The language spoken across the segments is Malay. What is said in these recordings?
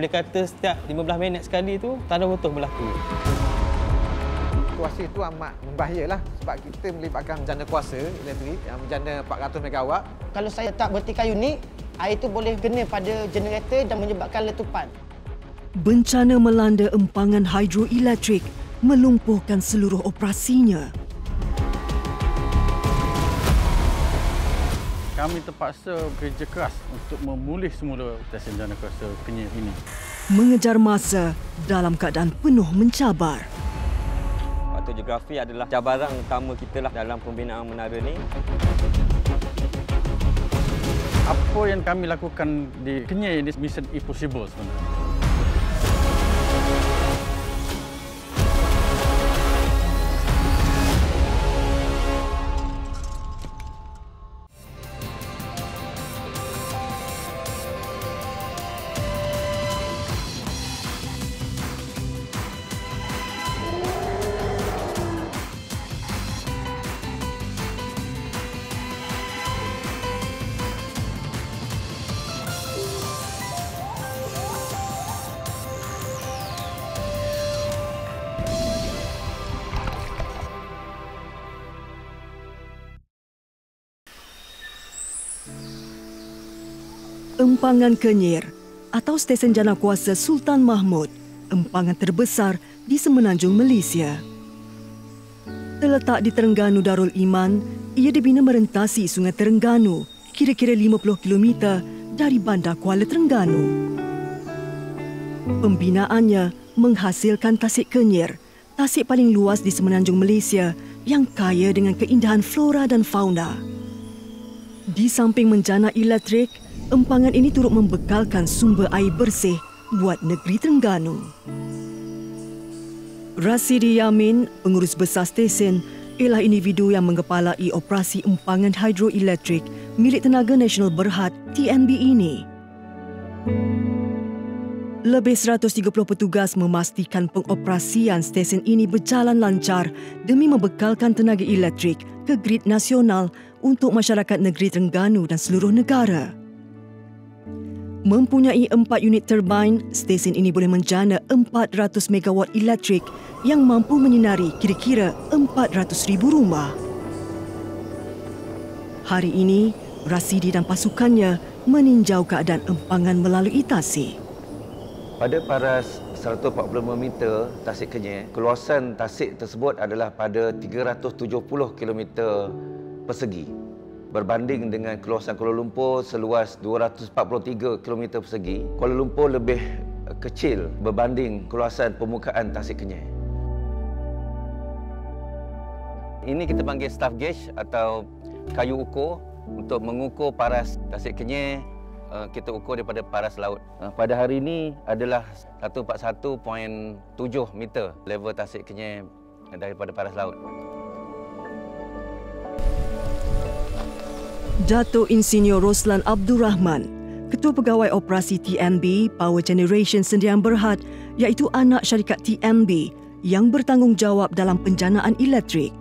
Boleh kata setiap 15 minit sekali tu tanah runtuh berlaku. Kuasa itu amat membahayalah sebab kita melibatkan menjana kuasa elektrik yang menjana 400 megawatt. Kalau saya tak bertikai unit, air itu boleh kena pada generator dan menyebabkan letupan. Bencana melanda empangan hidroelektrik melumpuhkan seluruh operasinya. Kami terpaksa bekerja keras untuk memulih semula stesen jana kuasa Kenyir ini. Mengejar masa dalam keadaan penuh mencabar. Faktor geografi adalah cabaran utama kita lah dalam pembinaan menara ni. Apa yang kami lakukan di Kenyir ini mission impossible sebenarnya. Empangan Kenyir atau stesen jana kuasa Sultan Mahmud, empangan terbesar di semenanjung Malaysia. Terletak di Terengganu Darul Iman, ia dibina merentasi Sungai Terengganu, kira-kira 50 km dari bandar Kuala Terengganu. Pembinaannya menghasilkan tasik Kenyir, tasik paling luas di semenanjung Malaysia yang kaya dengan keindahan flora dan fauna. Di samping menjana elektrik, empangan ini turut membekalkan sumber air bersih buat negeri Terengganu. Rasidi Yamin, pengurus besar stesen, ialah individu yang mengepalai operasi empangan hidroelektrik milik Tenaga Nasional Berhad TNB ini. Lebih 130 petugas memastikan pengoperasian stesen ini berjalan lancar demi membekalkan tenaga elektrik ke grid nasional untuk masyarakat negeri Terengganu dan seluruh negara. Mempunyai 4 unit turbin, stesen ini boleh menjana 400 megawatt elektrik yang mampu menyinari kira-kira 400,000 rumah. Hari ini, Rasidi dan pasukannya meninjau keadaan empangan melalui tasik. Pada paras 145 meter tasik Kenyir, keluasan tasik tersebut adalah pada 370 km persegi. Berbanding dengan keluasan Kuala Lumpur seluas 243 km persegi, Kuala Lumpur lebih kecil berbanding keluasan permukaan tasik Kenyir. Ini kita panggil staff gauge atau kayu ukur untuk mengukur paras tasik Kenyir. Kita ukur daripada paras laut. Pada hari ini adalah 141.7 meter level tasik Kenyir daripada paras laut. Dato' Insinyur Roslan Abdul Rahman, Ketua Pegawai Operasi TNB Power Generation Sdn Berhad, iaitu anak syarikat TNB yang bertanggungjawab dalam penjanaan elektrik.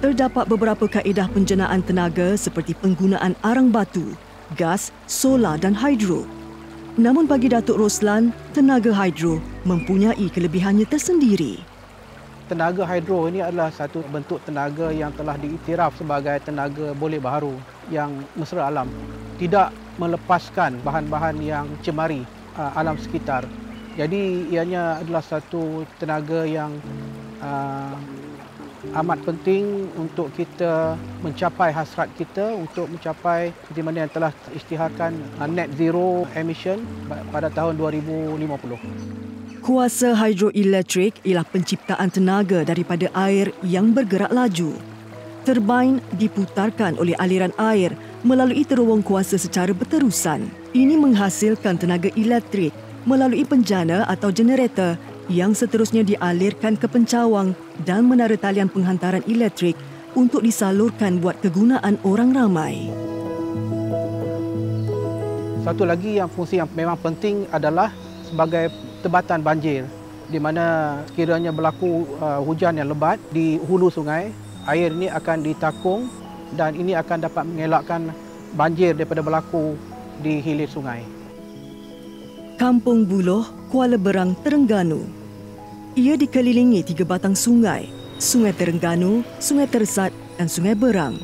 Terdapat beberapa kaedah penjanaan tenaga seperti penggunaan arang batu, gas, solar dan hidro. Namun bagi Datuk Roslan, tenaga hidro mempunyai kelebihannya tersendiri. Tenaga hidro ini adalah satu bentuk tenaga yang telah diiktiraf sebagai tenaga boleh baharu yang mesra alam. Tidak melepaskan bahan-bahan yang cemari alam sekitar. Jadi ianya adalah satu tenaga yang amat penting untuk kita mencapai hasrat kita untuk mencapai seperti mana yang telah isytiharkan net zero emission pada tahun 2050. Kuasa hidroelektrik ialah penciptaan tenaga daripada air yang bergerak laju. Turbin diputarkan oleh aliran air melalui terowong kuasa secara berterusan. Ini menghasilkan tenaga elektrik melalui penjana atau generator yang seterusnya dialirkan ke pencawang dan menara talian penghantaran elektrik untuk disalurkan buat kegunaan orang ramai. Satu lagi yang fungsi yang memang penting adalah sebagai tebatan banjir, di mana sekiranya berlaku hujan yang lebat di hulu sungai, air ini akan ditakung dan ini akan dapat mengelakkan banjir daripada berlaku di hilir sungai. Kampung Buloh, Kuala Berang, Terengganu. Ia dikelilingi 3 batang sungai, Sungai Terengganu, Sungai Tersat dan Sungai Berang.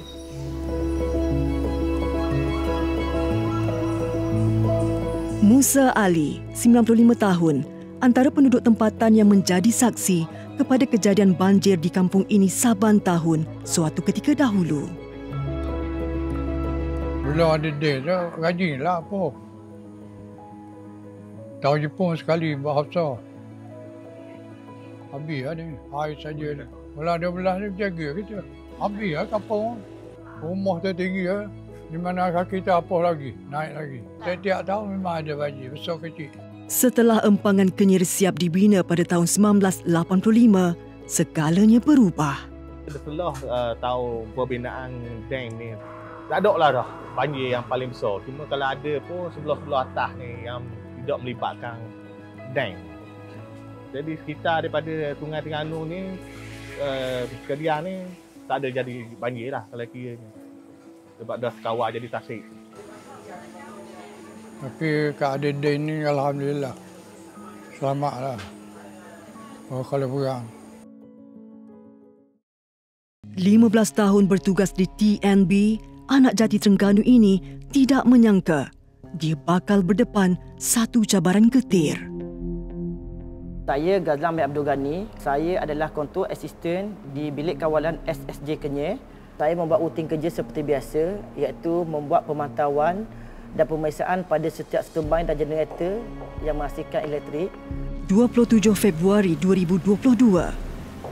Musa Ali, 95 tahun, antara penduduk tempatan yang menjadi saksi kepada kejadian banjir di kampung ini saban tahun suatu ketika dahulu. Bila ada date tu, rajinlah apa. Tahu Jepun sekali bahasa. Habis lah ni, air saja ni. Kalau ada belah ni berjaga kita. Habis lah kampung. Rumah tu tinggi lah. Di mana kaki kita apa lagi, naik lagi. Setiap tahun memang ada banjir, besar kecil. Setelah empangan Kenyir siap dibina pada tahun 1985, segalanya berubah. Setelah tahu pembinaan dam ni, tak ada lah dah banjir yang paling besar. Cuma kalau ada pun sebelah-sebelah atas ni yang tidak melibatkan dam. Jadi sekitar daripada Sungai Terengganu ni, Kedia ni tak ada jadi banjir lah kalau kiranya. Sebab dah sekawar jadi tasik. Tapi keadaan dam ni alhamdulillah selamatlah. Kalau berang. 15 tahun bertugas di TNB, anak jati Terengganu ini tidak menyangka dia bakal berdepan satu cabaran getir. Saya Ghazlan bin Abdul Ghani. Saya adalah kontor asisten di Bilik Kawalan SSJ Kenyir. Saya membuat rutin kerja seperti biasa, iaitu membuat pemantauan dan pemeriksaan pada setiap turbin dan generator yang menghasilkan elektrik. 27 Februari 2022,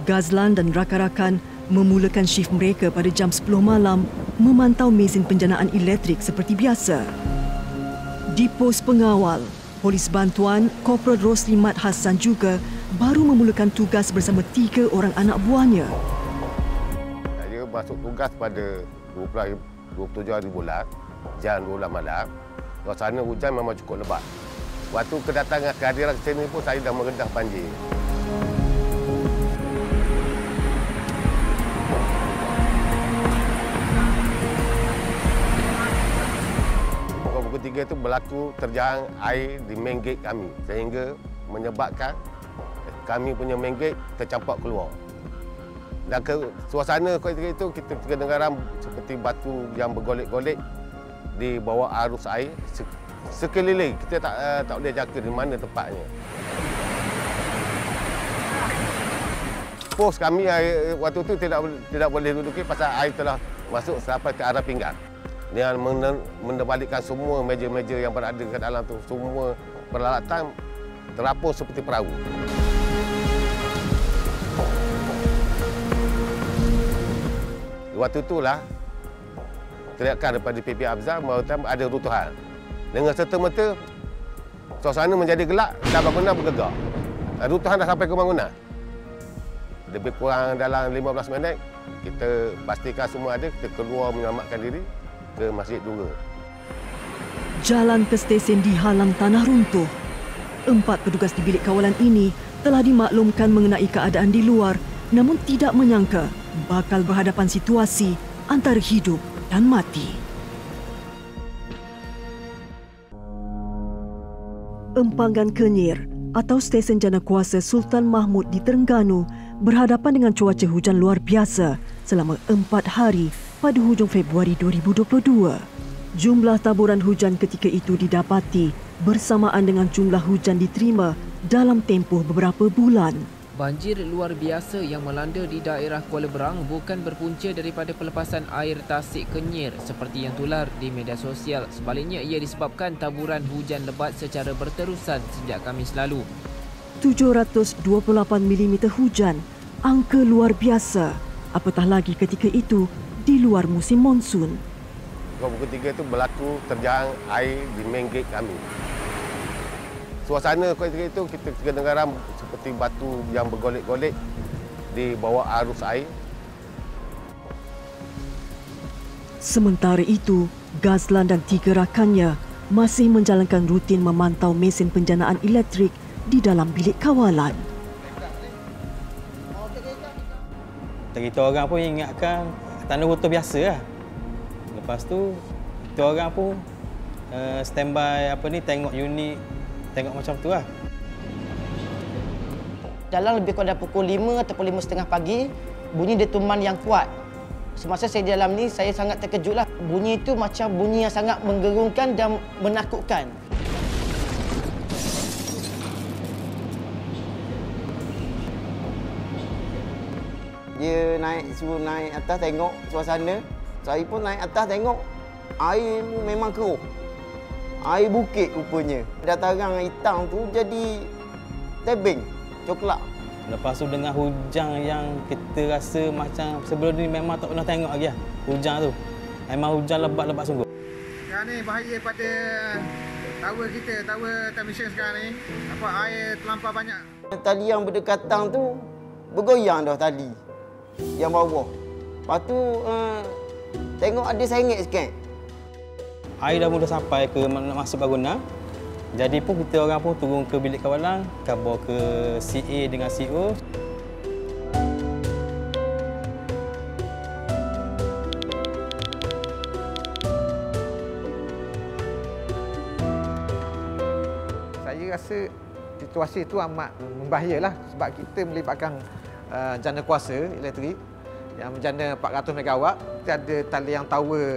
Ghazlan dan rakan-rakan memulakan shift mereka pada jam 10 malam memantau mesin penjanaan elektrik seperti biasa. Di pos pengawal, Polis Bantuan Korporal Rosli Mat Hassan juga baru memulakan tugas bersama 3 orang anak buahnya. Saya masuk tugas pada 27 hari bulan, jam 12 malam. Suasana hujan memang cukup lebat. Waktu kedatangan kehadiran ke sini pun saya dah meredah banjir. Pukul 3 itu berlaku terjangan air di main gate kami sehingga menyebabkan kami punya main gate tercampak keluar. Dan suasana ketika itu kita kedengaran seperti batu yang bergolek-golek di bawah arus air sekeliling. Kita tak boleh jangka di mana tempatnya. Pos kami waktu itu tidak boleh duduki pasal air telah masuk sampai ke arah pinggang. Dengan menebalikkan semua meja-meja yang berada di dalam tu, semua peralatan terapung seperti perahu. Waktu itulah teriakan daripada PP Abzal mengatakan ada runtuhan. Dengan serta-merta suasana menjadi gelap dan bangunan bergegar. Runtuhan dah sampai ke bangunan. Lebih kurang dalam 15 minit kita pastikan semua ada, kita keluar menyelamatkan diri ke Masjid Dura. Jalan ke stesen dihalang tanah runtuh. 4 petugas di bilik kawalan ini telah dimaklumkan mengenai keadaan di luar, namun tidak menyangka bakal berhadapan situasi antara hidup dan mati. Empangan Kenyir atau Stesen Janakuasa Sultan Mahmud di Terengganu berhadapan dengan cuaca hujan luar biasa selama 4 hari pada hujung Februari 2022. Jumlah taburan hujan ketika itu didapati bersamaan dengan jumlah hujan diterima dalam tempoh beberapa bulan. Banjir luar biasa yang melanda di daerah Kuala Berang bukan berpunca daripada pelepasan air tasik Kenyir seperti yang tular di media sosial. Sebaliknya, ia disebabkan taburan hujan lebat secara berterusan sejak Khamis lalu. 728 mm hujan, angka luar biasa. Apatah lagi ketika itu di luar musim monsun. Pukul 3 itu berlaku terjangan air di main gate kami. Suasana ketika itu kita kedengaran seperti batu yang bergolek-golek di bawah arus air. Sementara itu, Ghazlan dan 3 rakannya masih menjalankan rutin memantau mesin penjanaan elektrik di dalam bilik kawalan. Kita orang pun ingatkan tanda botol biasa lah. Lepas tu, kita orang pun standby tengok unit tengok macam tu lah. Dalam lebih kurang pukul 5 ataupun 5.30 pagi, bunyi dentuman yang kuat. Semasa saya di dalam ni, saya sangat terkejutlah. Bunyi itu macam bunyi yang sangat menggerunkan dan menakutkan. Dia suruh naik atas tengok suasana. Saya pun naik atas tengok. Air memang keruh. Air bukit rupanya. Dataran hitam tu jadi tebing, coklat. Lepas tu dengan hujan yang kita rasa macam sebelum ni memang tak pernah tengok lagi lah. Hujan tu. Memang hujan lebat-lebat sungguh. Sekarang ni bahaya pada tower kita, tower transmission sekarang ni. Nampak air terlampau banyak. Tali yang berdekatan tu bergoyang dah tali. Yang bawah. Lepas tu tengok ada sengit sikit. Air dah mula sampai ke masuk bangunan. Jadi pun kita orang pun turun ke bilik kawalan, khabar ke CA dengan CO. Saya rasa situasi itu amat membahayalah sebab kita melibatkan jana kuasa elektrik yang menjana 400 megawatt. Kita ada talian tower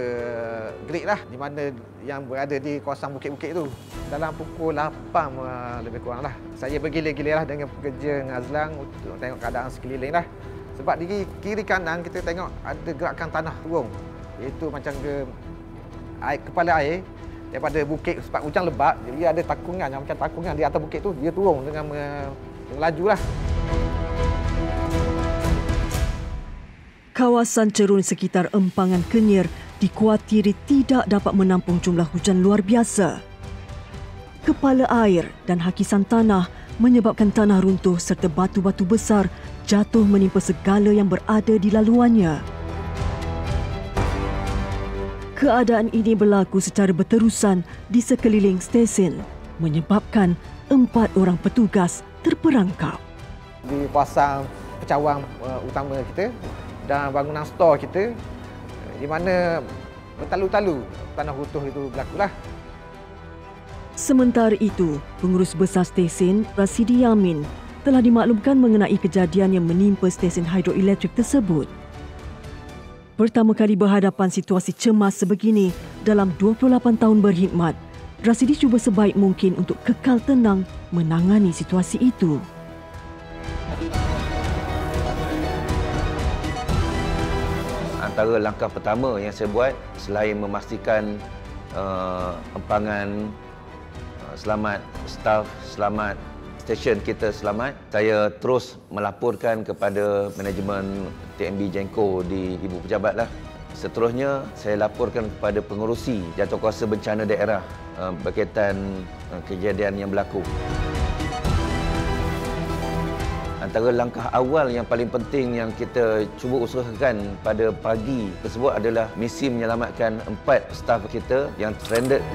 grid lah di mana yang berada di kawasan bukit-bukit itu. Dalam pukul 8 lebih kurang lah. Saya bergilir-gilir lah dengan pekerja dengan Azlan untuk tengok keadaan sekeliling lah. Sebab di kiri kanan kita tengok ada gerakan tanah turun. Iaitu macam kepala air daripada bukit sebab hujan lebat. Jadi ada takungan yang macam takungan di atas bukit tu. Dia turun dengan melaju lah. Kawasan cerun sekitar Empangan Kenyir dikuatiri tidak dapat menampung jumlah hujan luar biasa. Kepala air dan hakisan tanah menyebabkan tanah runtuh serta batu-batu besar jatuh menimpa segala yang berada di laluannya. Keadaan ini berlaku secara berterusan di sekeliling stesen, menyebabkan 4 orang petugas terperangkap. Di kawasan pecawang utama kita dan bangunan stor kita di mana bertalu-talu tanah runtuh itu berlakulah. Sementara itu, pengurus besar stesen Rasidi Yamin telah dimaklumkan mengenai kejadian yang menimpa stesen hidroelektrik tersebut. Pertama kali berhadapan situasi cemas sebegini dalam 28 tahun berkhidmat, Rasidi cuba sebaik mungkin untuk kekal tenang menangani situasi itu. Antara langkah pertama yang saya buat selain memastikan empangan selamat, staf selamat, stesen kita selamat, saya terus melaporkan kepada manajemen TMB Genco di Ibu Pejabat lah. Seterusnya saya laporkan kepada pengerusi Jawatankuasa Bencana Daerah berkaitan kejadian yang berlaku. Antara langkah awal yang paling penting yang kita cuba usahakan pada pagi tersebut adalah misi menyelamatkan 4 staf kita yang stranded.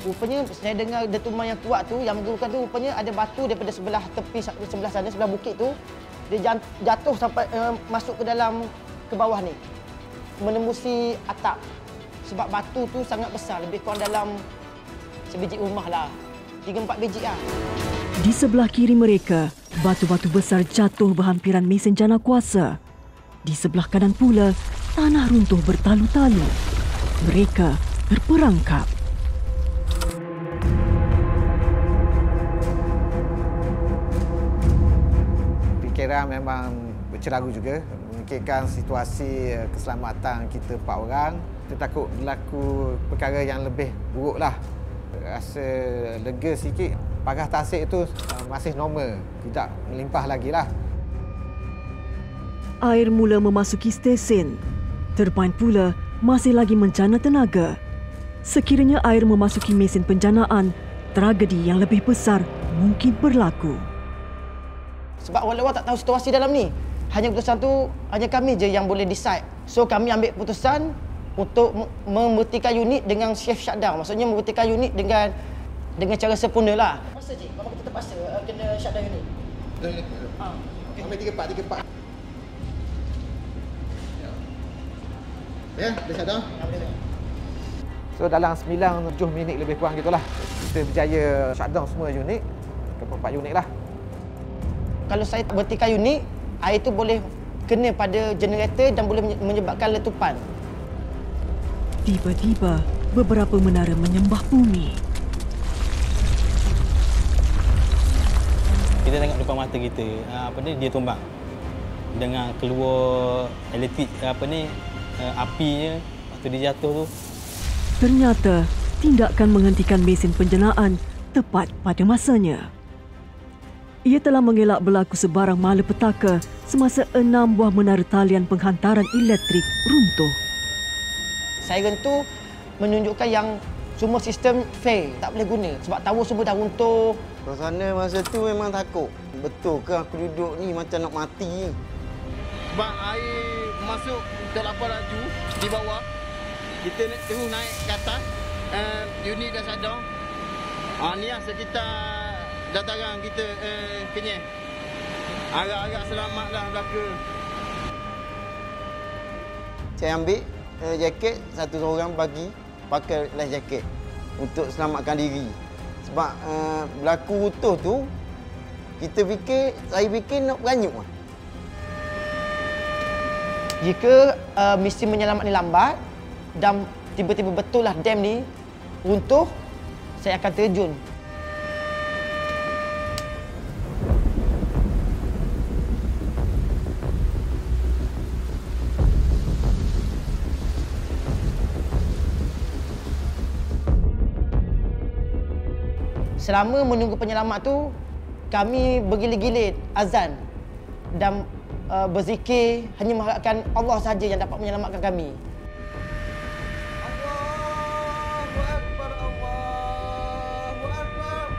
Rupanya saya dengar dentuman yang kuat tu, yang menggerunkan tu, rupanya ada batu daripada sebelah tepi sebelah sana, sebelah bukit tu. Dia jatuh sampai masuk ke dalam, ke bawah ni. Menembusi atap. Sebab batu tu sangat besar, lebih kurang dalam sebiji rumah lah. 3-4 biji lah. Di sebelah kiri mereka, batu-batu besar jatuh berhampiran mesin jana kuasa. Di sebelah kanan pula, tanah runtuh bertalu-talu. Mereka terperangkap. Fikiran memang berceragu juga. Memikirkan situasi keselamatan kita 4 orang. Kita takut berlaku perkara yang lebih buruk lah. Rasa lega sikit. Paras tasik itu masih normal. Tidak melimpah lagi lah. Air mula memasuki stesen. Turbin pula masih lagi menjana tenaga. Sekiranya air memasuki mesin penjanaan, tragedi yang lebih besar mungkin berlaku. Sebab awal-awal tak tahu situasi dalam ni. Hanya keputusan tu, hanya kami je yang boleh decide. So kami ambil keputusan untuk memberhentikan unit dengan shift shutdown. Maksudnya memberhentikan unit dengan cara sempurna lah. Masa je, mama kita terpaksa kena shutdown unit. Ambil 3 part. Ya, dah sadar. So dalam 9-7 minit lebih kurang gitulah kita berjaya shutdown semua unit, 24 unit lah. Kalau saya berhentikan unit, air itu boleh kena pada generator dan boleh menyebabkan letupan. Tiba-tiba, beberapa menara menyembah bumi. Kita tengok depan mata kita, dia tumbang. Dengan keluar elektrik apinya waktu dia jatuh tu. Ternyata, tindakan menghentikan mesin penjenaan tepat pada masanya. Ia telah mengelak berlaku sebarang malapetaka semasa 6 buah menara talian penghantaran elektrik runtuh. Siren tu menunjukkan yang semua sistem fail, tak boleh guna sebab tower semua dah runtuh. Suasana masa tu memang takut. Betul ke aku duduk ni macam nak mati ni? Sebab air masuk terlampau laju di bawah. Kita terus naik ke atas. Unit dah sadar. Ni lah sekitar dataran kita Kenyir. Agak-agak selamatlah belaka. Saya ambil jaket, satu seorang bagi pakai life jacket untuk selamatkan diri. Sebab berlaku utuh tu, saya fikir nak beranyuk lah. Jika misi menyelamat ni lambat dan tiba-tiba betul lah dam ni runtuh, saya akan terjun. Selama menunggu penyelamat tu, kami bergilir-gilir azan dan berzikir, hanya mengharapkan Allah sahaja yang dapat menyelamatkan kami. Allahu Akbar, Allahu Akbar.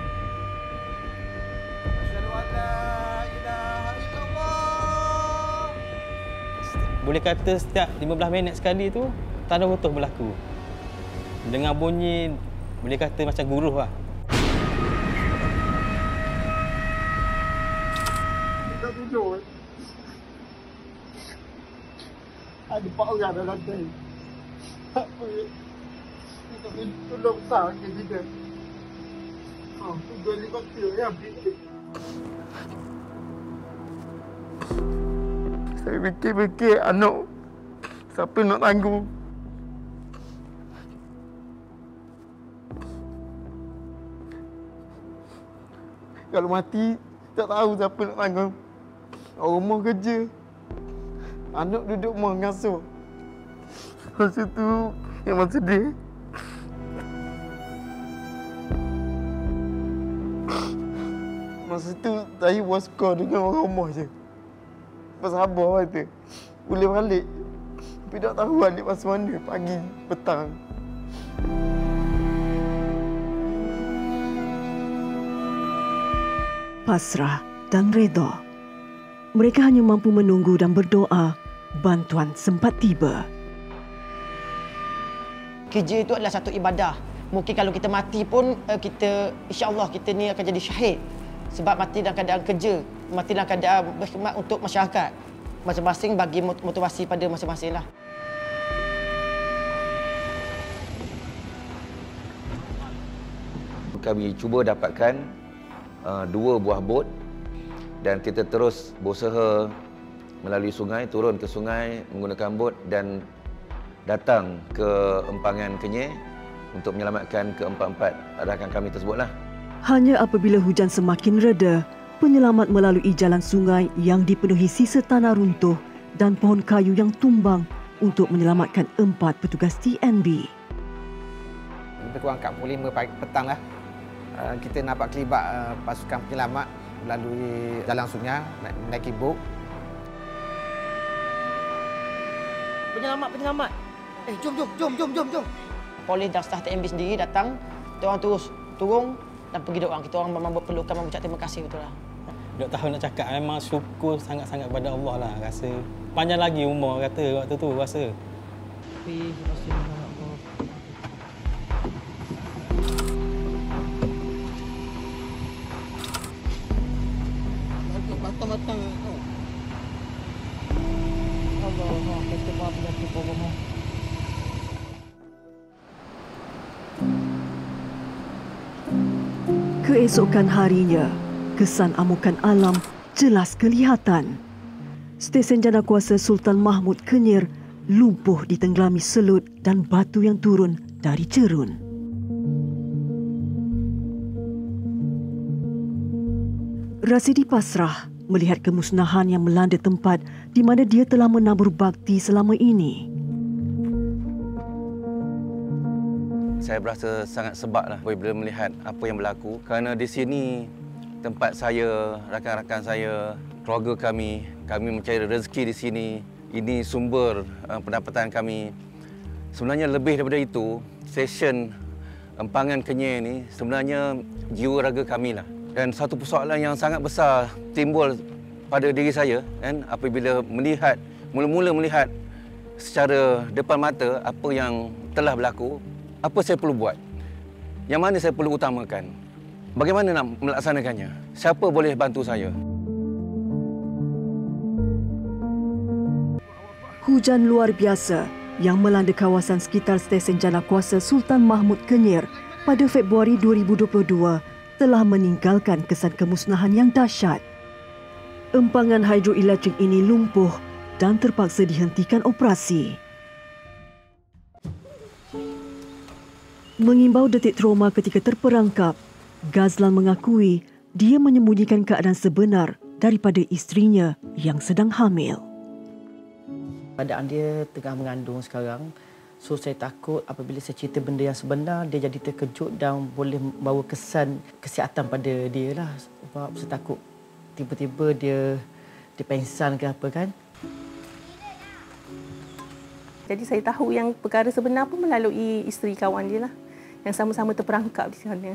Asyhadu an la ilaha illallah. Boleh kata setiap 15 minit sekali tu tanah runtuh berlaku. Dengan bunyi boleh kata macam guruh lah. Ada 4 orang dalam lantai. Apa ya? Kita boleh tolong besar ke kita? Tunggu helikopter ya, ambil. Saya fikir-fikir anak siapa nak tanggung. Kalau mati, tak tahu siapa nak tanggung. Orang rumah kerja. Anak duduk rumah ngasuh. Masa tu memang sedih. Masa tu saya waskar dengan orang rumah je. Bersabar kata. Boleh balik. Tapi tak tahu balik masa mana. Pagi, petang. Pasrah dan redha. Mereka hanya mampu menunggu dan berdoa bantuan sempat tiba. Kerja itu adalah satu ibadah. Mungkin kalau kita mati pun, insya-Allah kita ni akan jadi syahid. Sebab mati dalam keadaan kerja, mati dalam keadaan berkhidmat untuk masyarakat. Masing-masing bagi motivasi pada masing-masing lah. Kami cuba dapatkan 2 buah bot dan kita terus berusaha melalui sungai, turun ke sungai menggunakan bot dan datang ke empangan Kenyir untuk menyelamatkan keempat-empat rakan kami tersebutlah. Hanya apabila hujan semakin reda, penyelamat melalui jalan sungai yang dipenuhi sisa tanah runtuh dan pohon kayu yang tumbang untuk menyelamatkan 4 petugas TNB. Lebih kurang 45 pagi petang lah. Kita nampak kelibat pasukan penyelamat melalui jalan sungai, menaiki bot. Penyelamat. Jom. Polis dan staf TNB sendiri datang, kita orang terus turun dan pergi doang. Kita orang memang perlukan mengucap terima kasih betul lah. Tak tahu nak cakap, memang syukur sangat-sangat pada Allah lah. Rasa panjang lagi umur kata waktu tu rasa. Terima kasih banyak. Matang-matang. Allah, kita maaf dan kita mohon. Keesokan harinya, kesan amukan alam jelas kelihatan. Stesen Janakuasa Sultan Mahmud Kenyir lumpuh ditenggelami selut dan batu yang turun dari cerun. Rasidi pasrah melihat kemusnahan yang melanda tempat di mana dia telah menabur bakti selama ini. Saya berasa sangat sebablah apabila melihat apa yang berlaku, kerana di sini tempat saya, rakan-rakan saya, keluarga kami mencari rezeki di sini. Ini sumber pendapatan kami. Sebenarnya lebih daripada itu, stesen Empangan Kenyir ini sebenarnya jiwa raga kami lah. Dan satu persoalan yang sangat besar timbul pada diri saya kan, apabila mula-mula melihat secara depan mata apa yang telah berlaku, apa saya perlu buat? Yang mana saya perlu utamakan? Bagaimana nak melaksanakannya? Siapa boleh bantu saya? Hujan luar biasa yang melanda kawasan sekitar stesen Janakuasa Sultan Mahmud Kenyir pada Februari 2022 telah meninggalkan kesan kemusnahan yang dahsyat. Empangan hidroelektrik ini lumpuh dan terpaksa dihentikan operasi. Mengimbau detik trauma ketika terperangkap, Ghazlan mengakui dia menyembunyikan keadaan sebenar daripada isterinya yang sedang hamil. Keadaan dia tengah mengandung sekarang. So saya takut apabila saya cerita benda yang sebenar, dia jadi terkejut dan boleh membawa kesan kesihatan pada dia lah. Sebab saya takut tiba-tiba dia pengsan ke apa kan. Jadi saya tahu yang perkara sebenar pun melalui isteri kawan dia lah. Yang sama-sama terperangkap di sana.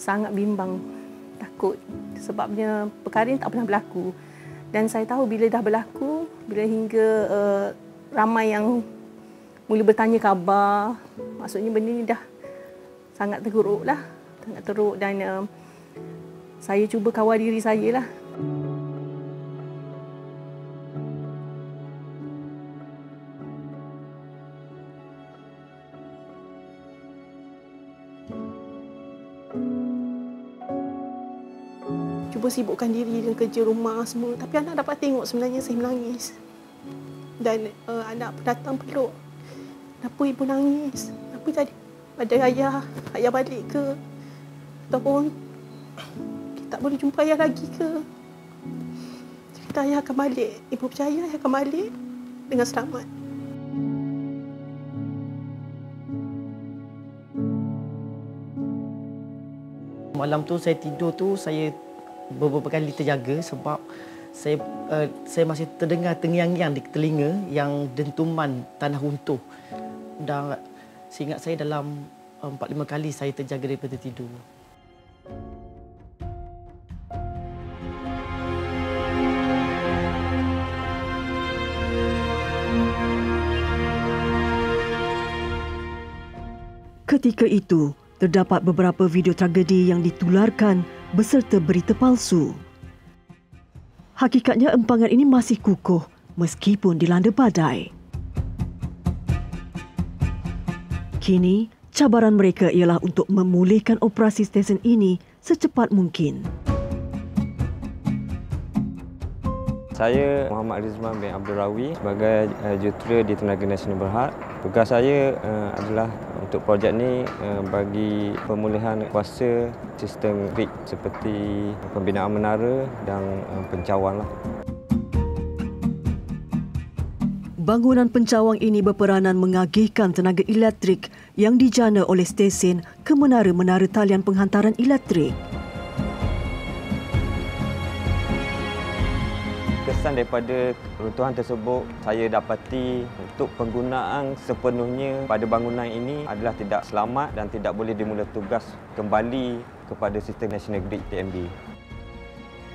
Sangat bimbang, takut sebabnya perkara ini tak pernah berlaku. Dan saya tahu bila dah berlaku, bila hingga ramai yang mula bertanya khabar, maksudnya benda ni dah sangat teruk lah. Sangat teruk dan saya cuba kawal diri saya lah. Cuba sibukkan diri dengan kerja rumah semua. Tapi anak dapat tengok sebenarnya saya menangis. Dan anak datang peluk. Kenapa ibu nangis? Kenapa tadi ada ayah balik ke? Ataupun kita tak boleh jumpa ayah lagi ke? Cerita ayah akan balik. Ibu percaya ayah akan balik dengan selamat. Malam tu saya tidur tu, saya beberapa kali terjaga sebab saya masih terdengar terngiang-ngiang di telinga yang dentuman tanah runtuh. Dan seingat saya dalam 4-5 kali saya terjaga daripada tidur. Ketika itu, terdapat beberapa video tragedi yang ditularkan beserta berita palsu. Hakikatnya empangan ini masih kukuh meskipun dilanda badai. Kini, cabaran mereka ialah untuk memulihkan operasi stesen ini secepat mungkin. Saya Muhammad Rizman bin Abdul Rawi sebagai jurutera di Tenaga Nasional Berhad. Tugas saya adalah untuk projek ini bagi pemulihan kuasa sistem grid seperti pembinaan menara dan pencawang. Bangunan pencawang ini berperanan mengagihkan tenaga elektrik yang dijana oleh stesen ke menara-menara talian penghantaran elektrik. Kesan daripada runtuhan tersebut saya dapati untuk penggunaan sepenuhnya pada bangunan ini adalah tidak selamat dan tidak boleh dimula tugas kembali kepada sistem National Grid TMB.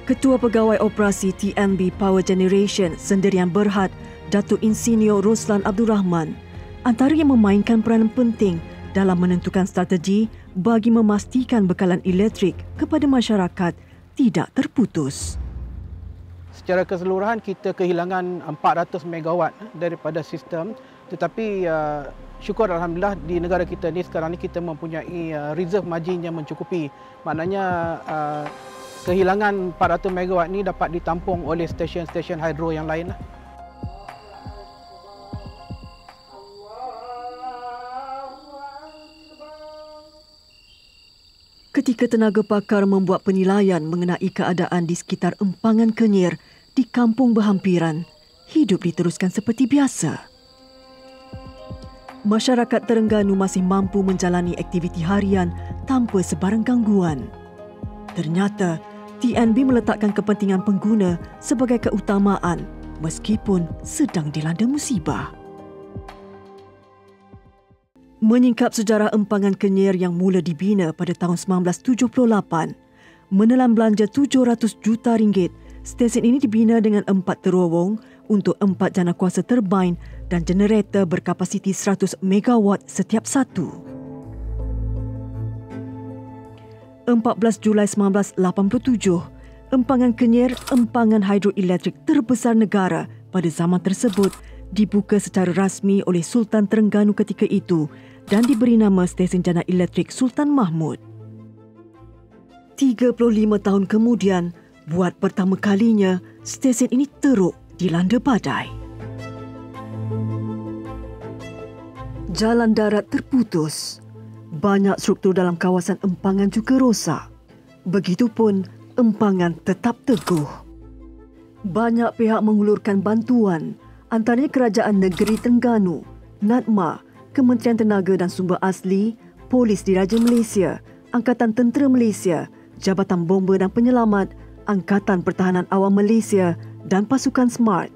Ketua Pegawai Operasi TMB Power Generation Sendirian Berhad, Datuk Insinyur Roslan Abdul Rahman, antara yang memainkan peranan penting dalam menentukan strategi bagi memastikan bekalan elektrik kepada masyarakat tidak terputus. Secara keseluruhan kita kehilangan 400 megawatt daripada sistem Tetapi syukur alhamdulillah di negara kita ni sekarang ni kita mempunyai reserve margin yang mencukupi. Maknanya kehilangan 400 megawatt ni dapat ditampung oleh stesen-stesen hidro yang lain lah. Ketika tenaga pakar membuat penilaian mengenai keadaan di sekitar empangan Kenyir di kampung berhampiran, hidup diteruskan seperti biasa. Masyarakat Terengganu masih mampu menjalani aktiviti harian tanpa sebarang gangguan. Ternyata, TNB meletakkan kepentingan pengguna sebagai keutamaan meskipun sedang dilanda musibah. Menyingkap sejarah empangan Kenyir yang mula dibina pada tahun 1978, menelan belanja 700 juta ringgit, stesen ini dibina dengan 4 terowong untuk 4 janakuasa turbin dan generator berkapasiti 100 megawatt setiap satu. 14 Julai 1987, empangan Kenyir, empangan hidroelektrik terbesar negara pada zaman tersebut, dibuka secara rasmi oleh Sultan Terengganu ketika itu dan diberi nama Stesen Jana Elektrik Sultan Mahmud. 35 tahun kemudian, buat pertama kalinya, stesen ini teruk dilanda badai. Jalan darat terputus. Banyak struktur dalam kawasan empangan juga rosak. Begitupun, empangan tetap teguh. Banyak pihak mengulurkan bantuan, antaranya Kerajaan Negeri Terengganu, NADMA, Kementerian Tenaga dan Sumber Asli, Polis Diraja Malaysia, Angkatan Tentera Malaysia, Jabatan Bomba dan Penyelamat, Angkatan Pertahanan Awam Malaysia dan Pasukan SMART.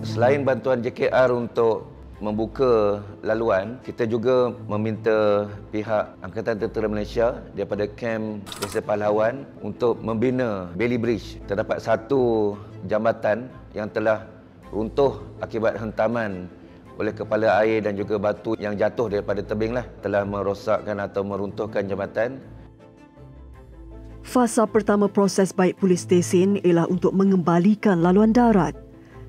Selain bantuan JKR untuk membuka laluan, kita juga meminta pihak Angkatan Tentera Malaysia daripada Kem Desa Pahlawan untuk membina Bailey Bridge. Terdapat satu jambatan yang telah runtuh akibat hentaman oleh kepala air dan juga batu yang jatuh daripada tebing telah merosakkan atau meruntuhkan jambatan. Fasa pertama proses baik polis stesen ialah untuk mengembalikan laluan darat.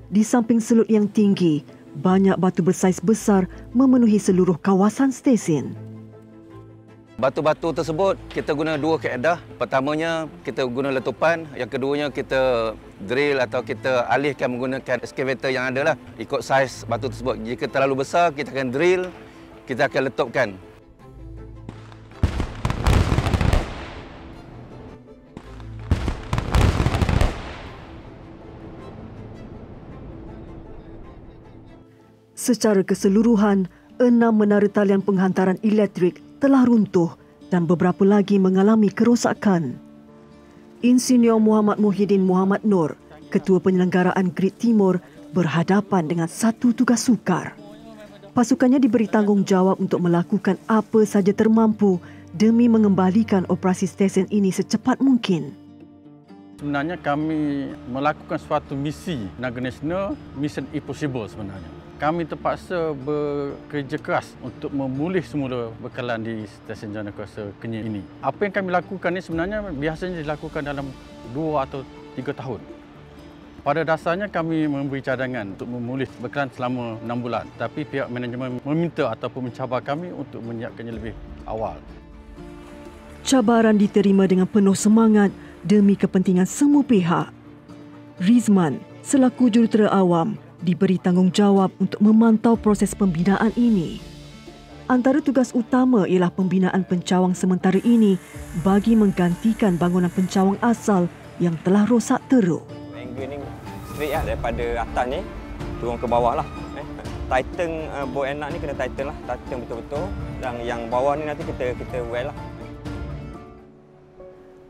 Di samping selut yang tinggi, banyak batu bersaiz besar memenuhi seluruh kawasan stesen. Batu-batu tersebut kita guna dua kaedah. Pertamanya kita guna letupan, yang keduanya kita drill atau kita alihkan menggunakan excavator yang ada ikut saiz batu tersebut. Jika terlalu besar, kita akan drill, kita akan letupkan. Secara keseluruhan, 6 menara talian penghantaran elektrik telah runtuh dan beberapa lagi mengalami kerosakan. Insinyur Muhammad Muhyiddin Muhammad Nur, Ketua Penyelenggaraan Grid Timur, berhadapan dengan satu tugas sukar. Pasukannya diberi tanggungjawab untuk melakukan apa saja termampu demi mengembalikan operasi stesen ini secepat mungkin. Sebenarnya kami melakukan suatu misi Tenaga Nasional, Mission Impossible sebenarnya. Kami terpaksa bekerja keras untuk memulih semula bekalan di stesen janakuasa Kenyir ini. Apa yang kami lakukan ini sebenarnya biasanya dilakukan dalam 2 atau 3 tahun. Pada dasarnya kami memberi cadangan untuk memulih bekalan selama 6 bulan. Tapi pihak manajemen meminta ataupun mencabar kami untuk menyiapkannya lebih awal. Cabaran diterima dengan penuh semangat demi kepentingan semua pihak. Rizman, selaku jurutera awam, diberi tanggungjawab untuk memantau proses pembinaan ini. Antara tugas utama ialah pembinaan pencawang sementara ini bagi menggantikan bangunan pencawang asal yang telah rosak teruk. Angle ni straight daripada atas ni turun ke bawah lah. Tighten bore and nut ni kena tighten lah, tighten betul-betul, dan yang bawah ni nanti kita well lah.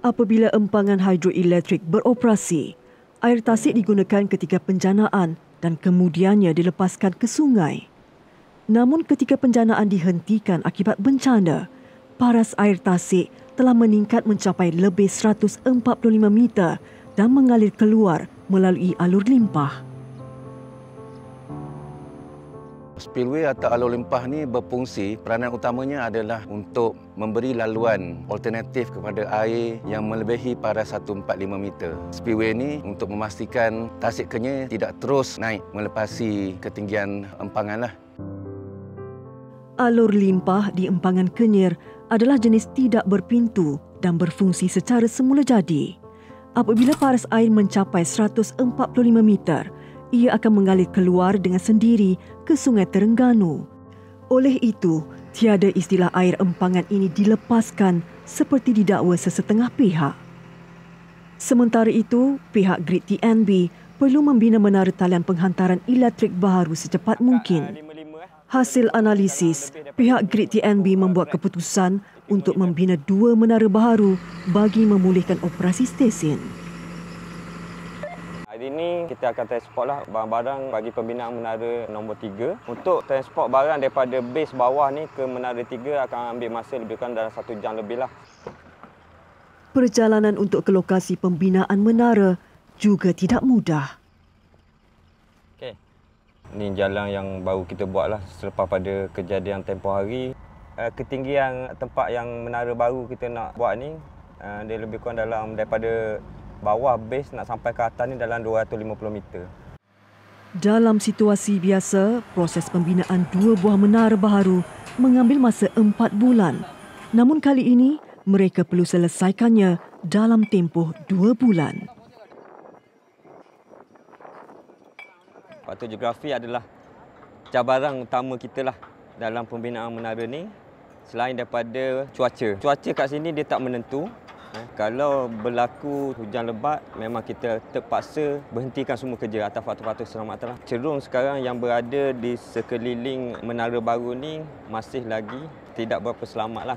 Apabila empangan hidroelektrik beroperasi, air tasik digunakan ketika penjanaan dan kemudiannya dilepaskan ke sungai. Namun ketika penjanaan dihentikan akibat bencana, paras air tasik telah meningkat mencapai lebih 145 meter dan mengalir keluar melalui alur limpah. Spillway atau alur limpah ni berfungsi, peranan utamanya adalah untuk memberi laluan alternatif kepada air yang melebihi paras 145 meter. Spillway ni untuk memastikan Tasik Kenyir tidak terus naik melepasi ketinggian empangan lah. Alur limpah di empangan Kenyir adalah jenis tidak berpintu dan berfungsi secara semula jadi. Apabila paras air mencapai 145 meter, ia akan mengalir keluar dengan sendiri ke Sungai Terengganu. Oleh itu, tiada istilah air empangan ini dilepaskan seperti didakwa sesetengah pihak. Sementara itu, pihak Grid TNB perlu membina menara talian penghantaran elektrik baharu secepat mungkin. Hasil analisis, pihak Grid TNB membuat keputusan untuk membina 2 menara baharu bagi memulihkan operasi stesen. Hari ini kita akan transportlah barang-barang bagi pembinaan menara nombor 3. Untuk transport barang daripada base bawah ni ke menara 3 akan ambil masa lebih kurang dalam 1 jam lebih lah. Perjalanan untuk ke lokasi pembinaan menara juga tidak mudah. Okey. Ini jalan yang baru kita buat lah selepas pada kejadian tempoh hari. Ketinggian tempat yang menara baru kita nak buat ni, dia lebih kurang dalam daripada bawah base nak sampai ke atas ni dalam 250 meter. Dalam situasi biasa, proses pembinaan 2 buah menara baharu mengambil masa 4 bulan. Namun kali ini, mereka perlu selesaikannya dalam tempoh 2 bulan. Faktor geografi adalah cabaran utama kita lah dalam pembinaan menara ni. Selain daripada cuaca. Cuaca kat sini dia tak menentu. Kalau berlaku hujan lebat, memang kita terpaksa berhentikan semua kerja atas faktor-faktor keselamatan. Cerung sekarang yang berada di sekeliling menara baru ni masih lagi tidak berapa selamatlah.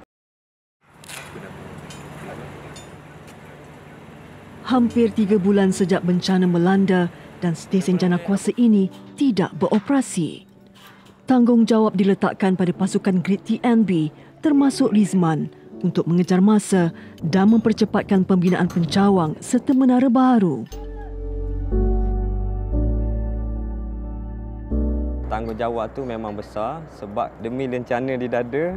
Hampir 3 bulan sejak bencana melanda dan stesen janakuasa ini tidak beroperasi. Tanggungjawab diletakkan pada pasukan Grid TNB termasuk Rizman untuk mengejar masa dan mempercepatkan pembinaan pencawang serta menara baharu. Tanggungjawab tu memang besar sebab demi lencana di dada,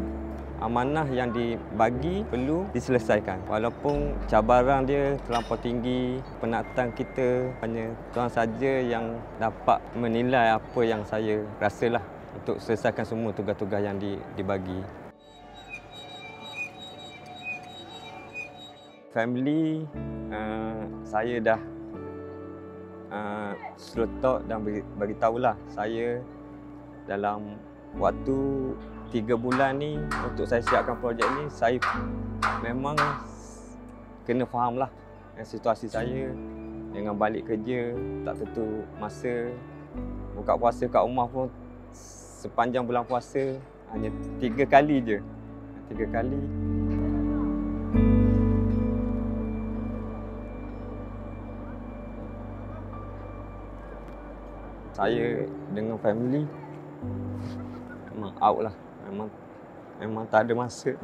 amanah yang dibagi perlu diselesaikan. Walaupun cabaran dia terlampau tinggi, penatan kita hanya Tuhan saja yang dapat menilai apa yang saya rasalah untuk selesaikan semua tugas-tugas yang dibagi. Family, saya dah slow talk dan bagi tahulah saya dalam waktu 3 bulan ni untuk saya siapkan projek ni, saya memang kena fahamlah situasi saya dengan balik kerja, tak tentu masa, buka puasa kat rumah pun sepanjang bulan puasa hanya 3 kali je. 3 kali. Saya dengan family memang out lah. Memang tak ada masa.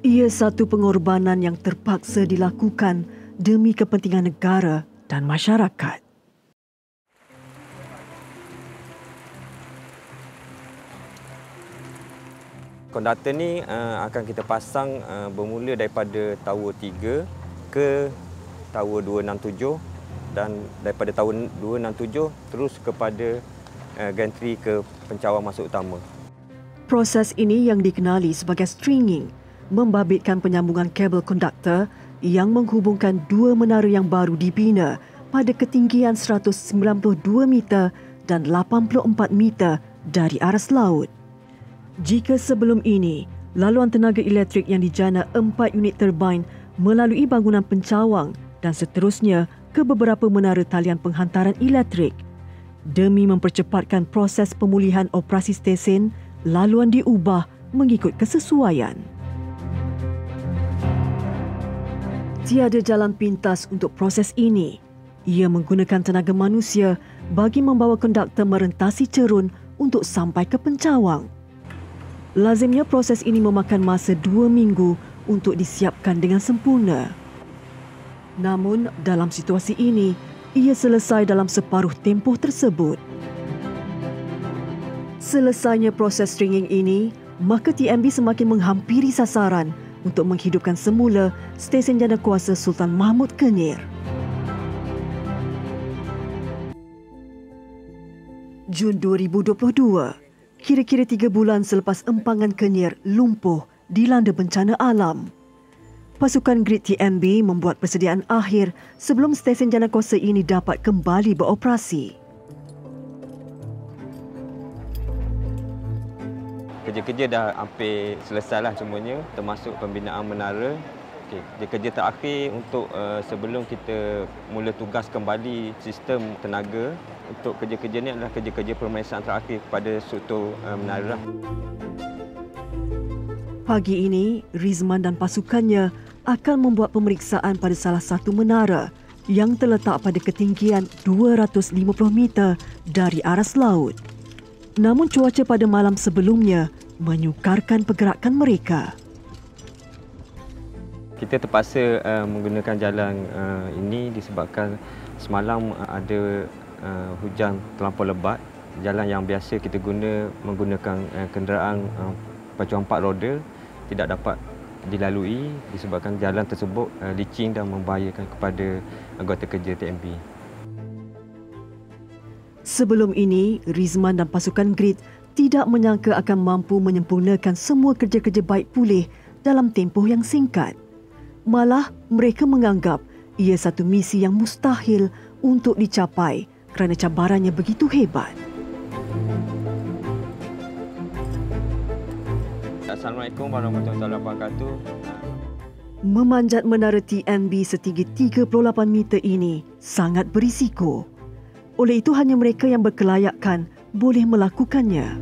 Ia satu pengorbanan yang terpaksa dilakukan demi kepentingan negara dan masyarakat. Konduktor ni akan kita pasang bermula daripada tower 3 ke tower 267 dan daripada tower 267 terus kepada gantry ke pencawang masuk utama. Proses ini yang dikenali sebagai stringing membabitkan penyambungan kabel konduktor yang menghubungkan 2 menara yang baru dibina pada ketinggian 192 meter dan 84 meter dari aras laut. Jika sebelum ini, laluan tenaga elektrik yang dijana 4 unit turbin melalui bangunan pencawang dan seterusnya ke beberapa menara talian penghantaran elektrik. Demi mempercepatkan proses pemulihan operasi stesen, laluan diubah mengikut kesesuaian. Tiada jalan pintas untuk proses ini. Ia menggunakan tenaga manusia bagi membawa konduktor merentasi cerun untuk sampai ke pencawang. Lazimnya proses ini memakan masa 2 minggu untuk disiapkan dengan sempurna. Namun, dalam situasi ini, ia selesai dalam separuh tempoh tersebut. Selesainya proses stringing ini, maka TMB semakin menghampiri sasaran untuk menghidupkan semula stesen janakuasa Sultan Mahmud Kenyir. Jun 2022, kira-kira 3 bulan selepas empangan Kenyir lumpuh dilanda bencana alam. Pasukan Grid TMB membuat persediaan akhir sebelum stesen janakuasa ini dapat kembali beroperasi. Kerja-kerja dah hampir selesailah semuanya, termasuk pembinaan menara. Kerja terakhir untuk sebelum kita mula tugas kembali sistem tenaga, untuk kerja-kerja ni adalah kerja-kerja pemeriksaan terakhir kepada struktur menara. Pagi ini, Rizman dan pasukannya akan membuat pemeriksaan pada salah satu menara yang terletak pada ketinggian 250 meter dari aras laut. Namun cuaca pada malam sebelumnya menyukarkan pergerakan mereka. Kita terpaksa menggunakan jalan ini disebabkan semalam ada hujan terlampau lebat. Jalan yang biasa kita menggunakan kenderaan pacuan 4 roda tidak dapat dilalui disebabkan jalan tersebut licin dan membahayakan kepada anggota kerja TMB. Sebelum ini, Rizman dan pasukan Grid tidak menyangka akan mampu menyempurnakan semua kerja-kerja baik pulih dalam tempoh yang singkat. Malah, mereka menganggap ia satu misi yang mustahil untuk dicapai kerana cabarannya begitu hebat. Assalamualaikum warahmatullahi wabarakatuh. Memanjat menara TMB setinggi 38 meter ini sangat berisiko. Oleh itu hanya mereka yang berkelayakan boleh melakukannya.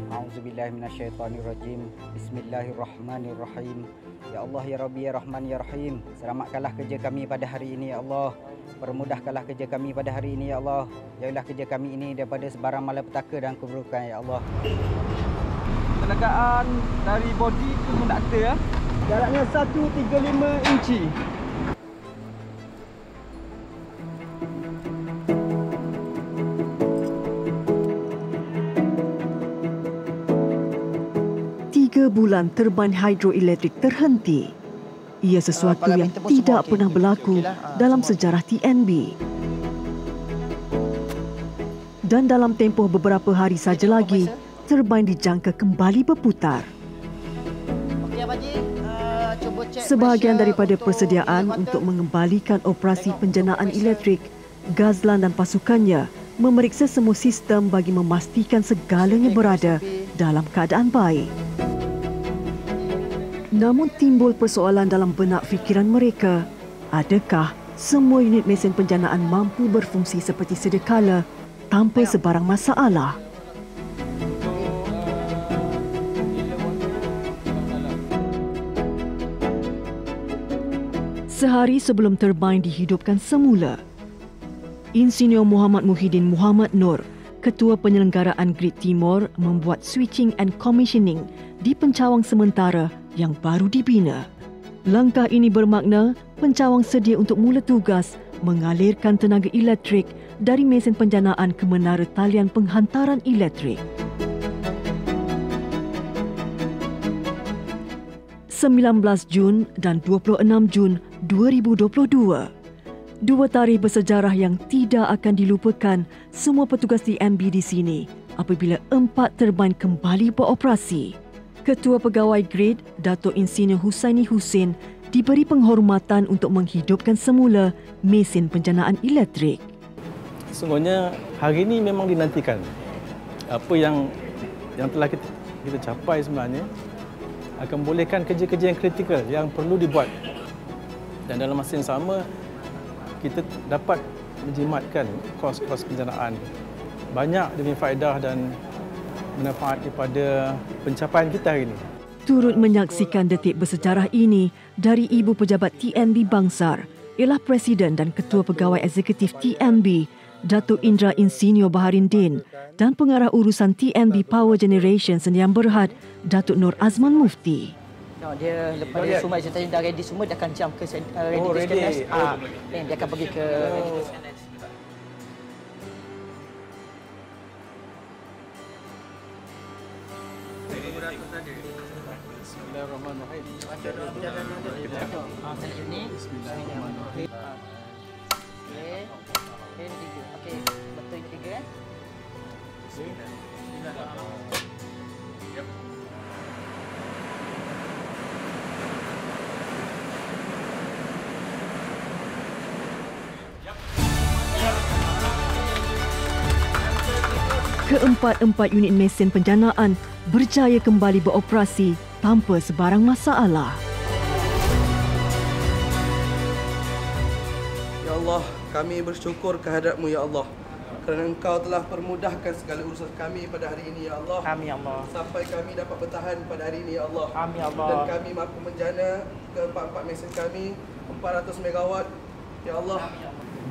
A'udzubillahi minasyaitonirrajim. Bismillahirrahmanirrahim. Ya Allah, ya Rabbi, ya Rahman, ya Rahim. Selamatkanlah kerja kami pada hari ini, ya Allah. Permudahkanlah kerja kami pada hari ini, ya Allah. Jauhilah kerja kami ini daripada sebarang malapetaka dan keburukan, ya Allah. Tenagaan dari bodi ke konduktor ya. Jaraknya 135 inci. Bulan turbin hidroelektrik terhenti. Ia sesuatu yang tidak pernah berlaku dalam sejarah TNB. Dan dalam tempoh beberapa hari saja lagi, turbin dijangka kembali berputar. Sebahagian daripada persediaan untuk mengembalikan operasi penjenaan elektrik, Ghazlan dan pasukannya memeriksa semua sistem bagi memastikan segalanya berada dalam keadaan baik. Namun timbul persoalan dalam benak fikiran mereka. Adakah semua unit mesin penjanaan mampu berfungsi seperti sedia kala tanpa sebarang masalah? Sehari sebelum turbin dihidupkan semula, Insinyur Muhammad Muhyiddin Muhammad Nur, Ketua Penyelenggaraan Grid Timur, membuat switching and commissioning di pencawang sementara yang baru dibina. Langkah ini bermakna pencawang sedia untuk mula tugas mengalirkan tenaga elektrik dari mesin penjanaan ke menara talian penghantaran elektrik. 19 Jun dan 26 Jun 2022. Dua tarikh bersejarah yang tidak akan dilupakan semua petugas TMB di sini apabila 4 turbin kembali beroperasi. Ketua Pegawai Grid, Datuk Insinyur Husaini Husin, diberi penghormatan untuk menghidupkan semula mesin penjanaan elektrik. Sungguhnya hari ini memang dinantikan. Apa yang telah kita capai sebenarnya akan membolehkan kerja-kerja yang kritikal yang perlu dibuat. Dan dalam masa yang sama, kita dapat menjimatkan kos-kos penjanaan. Banyak demi faedah dan manfaat kepada pencapaian kita hari ini. Turut menyaksikan detik bersejarah ini dari Ibu Pejabat TMB Bangsar, ialah Presiden dan Ketua Pegawai Eksekutif TMB, Datuk Indra Insinyur Baharindin, dan Pengarah Urusan TMB Power Generation Sdn Bhd, Datuk Nur Azman Mufti. Dia lepas dia semua cerita dah ready semua, dia akan jump ke ready to scan. Dia akan pergi ke ready to scan. Bismillahirrahmanirrahim. Bismillahirrahmanirrahim. Okey. Ini tiga. Okey, betul ini tiga eh. Bismillahirrahmanirrahim. Keempat-empat unit mesin penjanaan berjaya kembali beroperasi tanpa sebarang masalah. Ya Allah, kami bersyukur kehadrat-Mu ya Allah. Kerana Engkau telah permudahkan segala urusan kami pada hari ini ya Allah. Amin ya Allah. Sampai kami dapat bertahan pada hari ini ya Allah. Amin ya Allah. Dan kami mampu menjana ke empat-empat mesin kami 400 megawatt ya Allah.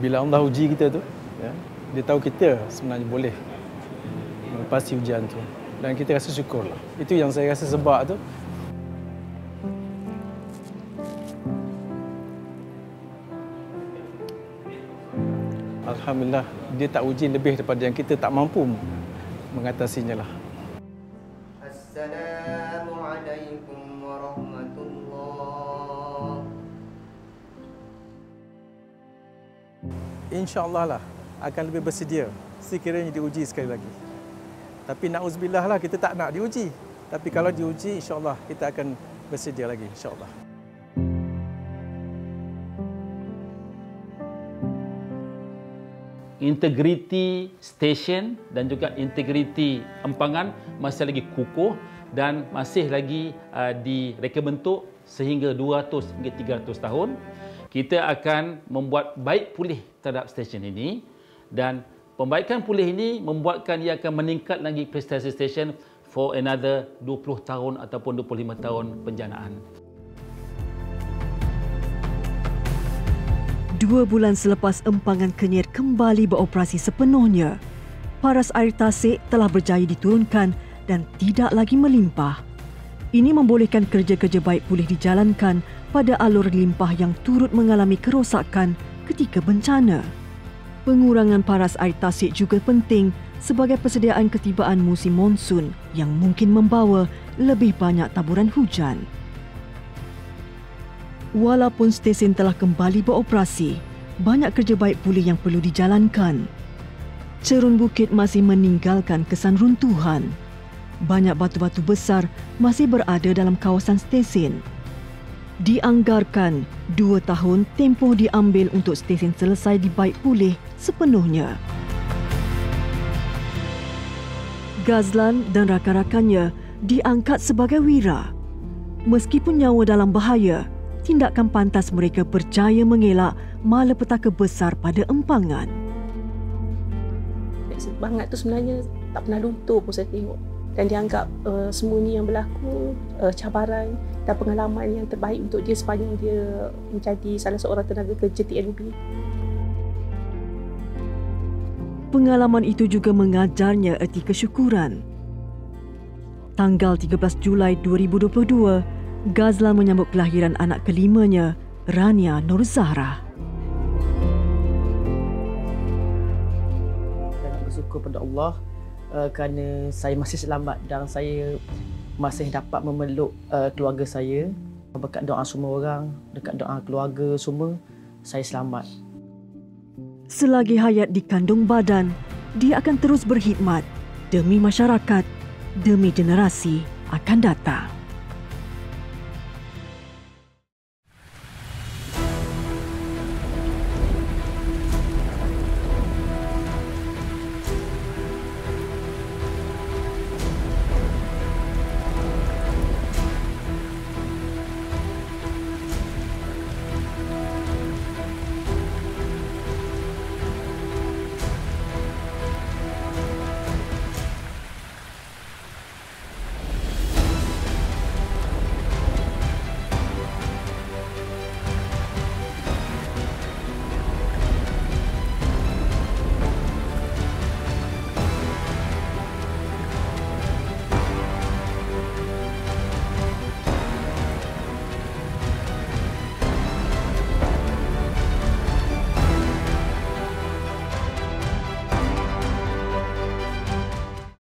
Bila Allah uji kita tu, ya, dia tahu kita sebenarnya boleh melepasi ujian tu. Dan kita rasa syukurlah. Itu yang saya rasa sebab tu. Alhamdulillah, dia tak uji lebih daripada yang kita tak mampu mengatasinya lah. Assalamualaikum warahmatullahi. InsyaAllah lah akan lebih bersedia sekiranya diuji sekali lagi. Tapi na'udzubillah lah, kita tak nak diuji. Tapi kalau diuji, insyaAllah kita akan bersedia lagi, insyaAllah. Integriti stesen dan juga integriti empangan masih lagi kukuh dan masih lagi direka bentuk sehingga 200 hingga 300 tahun. Kita akan membuat baik pulih terhadap stesen ini dan pembaikan pulih ini membuatkan ia akan meningkat lagi prestasi stesen for another 20 tahun ataupun 25 tahun penjanaan. 2 bulan selepas empangan Kenyir kembali beroperasi sepenuhnya, paras air tasik telah berjaya diturunkan dan tidak lagi melimpah. Ini membolehkan kerja-kerja baik pulih dijalankan pada alur limpah yang turut mengalami kerosakan ketika bencana. Pengurangan paras air tasik juga penting sebagai persediaan ketibaan musim monsun yang mungkin membawa lebih banyak taburan hujan. Walaupun stesen telah kembali beroperasi, banyak kerja baik pulih yang perlu dijalankan. Cerun bukit masih meninggalkan kesan runtuhan. Banyak batu-batu besar masih berada dalam kawasan stesen. Dianggarkan 2 tahun tempoh diambil untuk stesen selesai dibaik pulih sepenuhnya. Ghazlan dan rakan-rakannya diangkat sebagai wira. Meskipun nyawa dalam bahaya, tindakan pantas mereka berjaya mengelak malapetaka besar pada empangan. Semangat tu sebenarnya tak pernah luntur pun saya tengok. Dan dianggap semua ni yang berlaku cabaran dan pengalaman yang terbaik untuk dia sepanjang dia menjadi salah seorang tenaga kerja TNB. Pengalaman itu juga mengajarnya erti kesyukuran. Tanggal 13 Julai 2022, Ghazlan menyambut kelahiran anak kelimanya, Rania Nur Zahra. Saya bersyukur pada Allah kerana saya masih selamat dan saya masih dapat memeluk keluarga saya. Berkat doa semua orang, dekat doa keluarga semua, saya selamat. Selagi hayat dikandung badan, dia akan terus berkhidmat demi masyarakat, demi generasi akan datang.